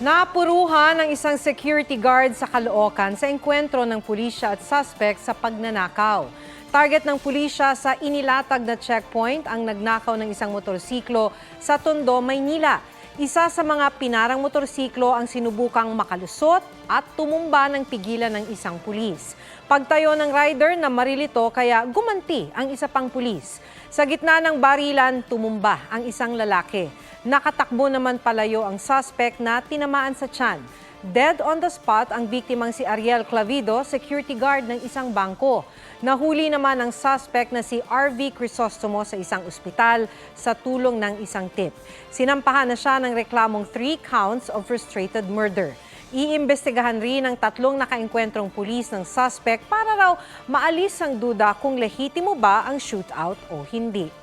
Napuruhan ang isang security guard sa Caloocan sa engkwentro ng pulisya at suspect sa pagnanakaw. Target ng pulisya sa inilatag na checkpoint ang nagnakaw ng isang motorsiklo sa Tondo, Maynila. Isa sa mga pinarang motorsiklo ang sinubukang makalusot at tumumba ng pigilan ng isang pulis. Pagtayo ng rider na marilito kaya gumanti ang isa pang pulis. Sa gitna ng barilan, tumumba ang isang lalaki. Nakatakbo naman palayo ang suspect na tinamaan sa tiyan. Dead on the spot ang biktimang si Ariel Clavido, security guard ng isang bangko. Nahuli naman ang suspect na si RV Crisostomo sa isang ospital sa tulong ng isang tip. Sinampahan na siya ng reklamong 3 counts of frustrated murder. Iimbestigahan rin ang 3 nakaengkwentrong pulis ng suspect para raw maalis ang duda kung lehitimo ba ang shootout o hindi.